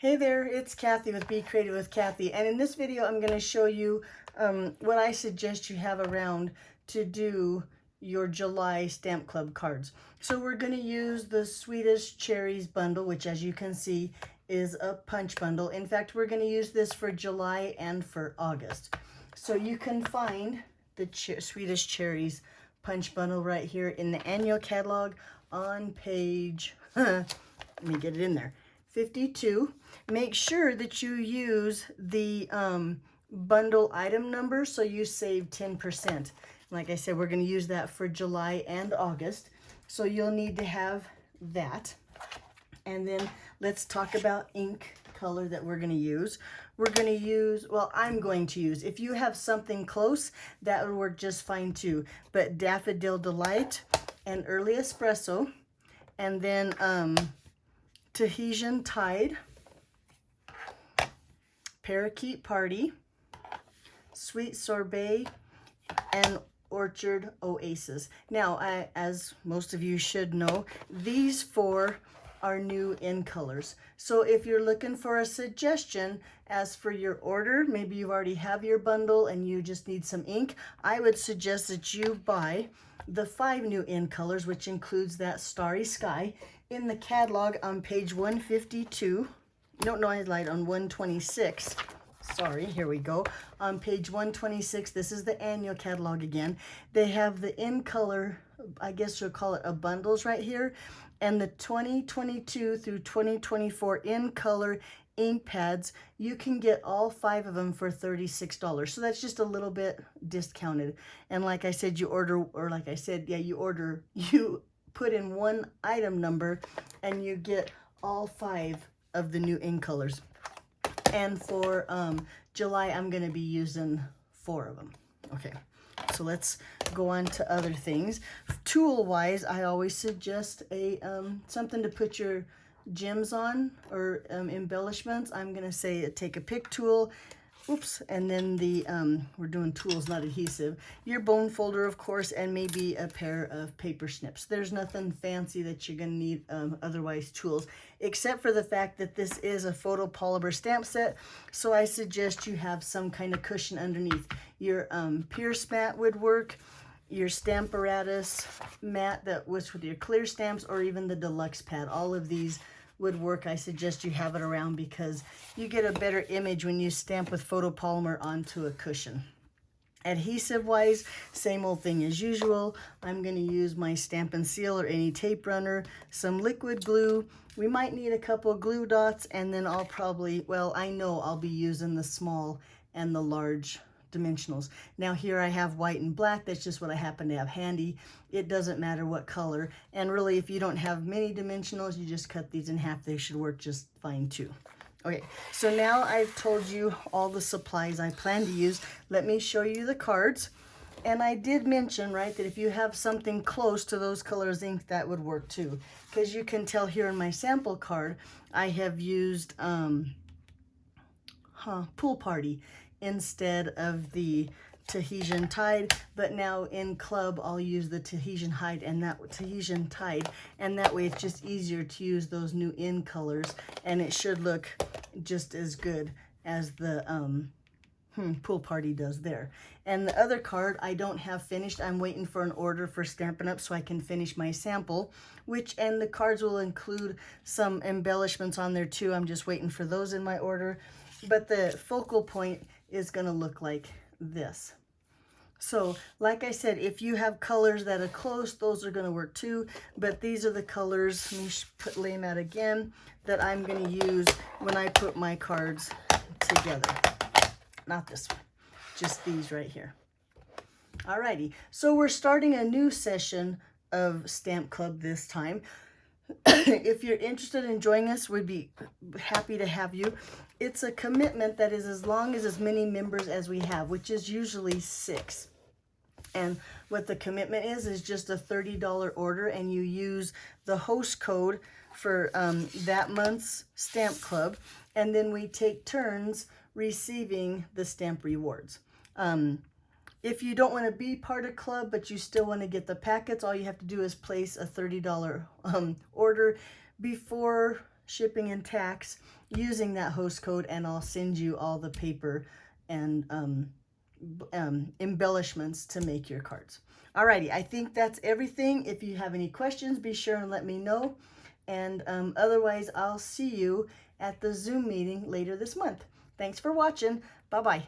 Hey there, it's Kathy with Be Creative with Kathy, and in this video I'm going to show you what I suggest you have around to do your July Stamp Club cards. So we're going to use the Swedish Cherries bundle, which as you can see is a punch bundle. In fact, we're going to use this for July and for August. So you can find the Swedish Cherries punch bundle right here in the annual catalog on page, let me get it in there, 52. Make sure that you use the bundle item number so you save 10%. Like I said, we're going to use that for July and August. So you'll need to have that. And then let's talk about ink color that we're going to use. We're going to use, well, I'm going to use, if you have something close, that would work just fine too. But Daffodil Delight and Early Espresso, and then Tahitian Tide, Parakeet Party, Sweet Sorbet, and Orchard Oasis. Now, as most of you should know, these four are new in colors. So if you're looking for a suggestion as for your order, maybe you already have your bundle and you just need some ink, I would suggest that you buy the 5 new in colors, which includes that Starry Sky, in the catalog on page 152. No, I lied on 126. Sorry, here we go. On page 126, this is the annual catalog again. They have the in color, I guess you'll call it a bundles right here, and the 2022 through 2024 in color ink pads. You can get all 5 of them for $36. So that's just a little bit discounted. And like I said, you order, or like I said, yeah, you order, you put in one item number and you get all 5 of the new ink colors. And for July, I'm going to be using 4 of them. Okay, so let's go on to other things. Tool-wise, I always suggest a something to put your gems on, or embellishments. I'm going to say take a pick tool. Oops, and then the, we're doing tools, not adhesive. Your bone folder, of course, and maybe a pair of paper snips. There's nothing fancy that you're going to need otherwise tools, except for the fact that this is a photopolymer stamp set, so I suggest you have some kind of cushion underneath. Your Pierce mat would work, your Stamparatus mat that was with your clear stamps, or even the deluxe pad. All of these would work. I suggest you have it around because you get a better image when you stamp with photopolymer onto a cushion. Adhesive wise, same old thing as usual. I'm going to use my Stampin' Seal or any tape runner, some liquid glue. We might need a couple glue dots, and then I'll probably, well, I know I'll be using the small and the large dimensionals. Now here I have white and black. That's just what I happen to have handy. It doesn't matter what color, and really if you don't have many dimensionals, you just cut these in half. They should work just fine too. Okay, so now I've told you all the supplies I plan to use. Let me show you the cards. And I did mention, right, that if you have something close to those colors ink, that would work too, because you can tell here in my sample card I have used Pool Party instead of the Tahitian Tide, but now in club I'll use the Tahitian Tide, and that way it's just easier to use those new in colors, and it should look just as good as the Pool Party does there. And the other card I don't have finished. I'm waiting for an order for Stampin' Up! So I can finish my sample, and the cards will include some embellishments on there too. I'm just waiting for those in my order. But the focal point is going to look like this. So like I said, if you have colors that are close, those are going to work too. But these are the colors, let me lay them out again, that I'm going to use when I put my cards together. Not this one, just these right here. Alrighty, so we're starting a new session of Stamp Club this time. If you're interested in joining us, we'd be happy to have you. It's a commitment that is as long as many members as we have, which is usually 6. And what the commitment is just a $30 order, and you use the host code for that month's Stamp Club, and then we take turns receiving the stamp rewards. If you don't want to be part of club, but you still want to get the packets, all you have to do is place a $30 order before shipping and tax using that host code, and I'll send you all the paper and embellishments to make your cards. Alrighty, I think that's everything. If you have any questions, be sure and let me know. And otherwise, I'll see you at the Zoom meeting later this month. Thanks for watching. Bye-bye.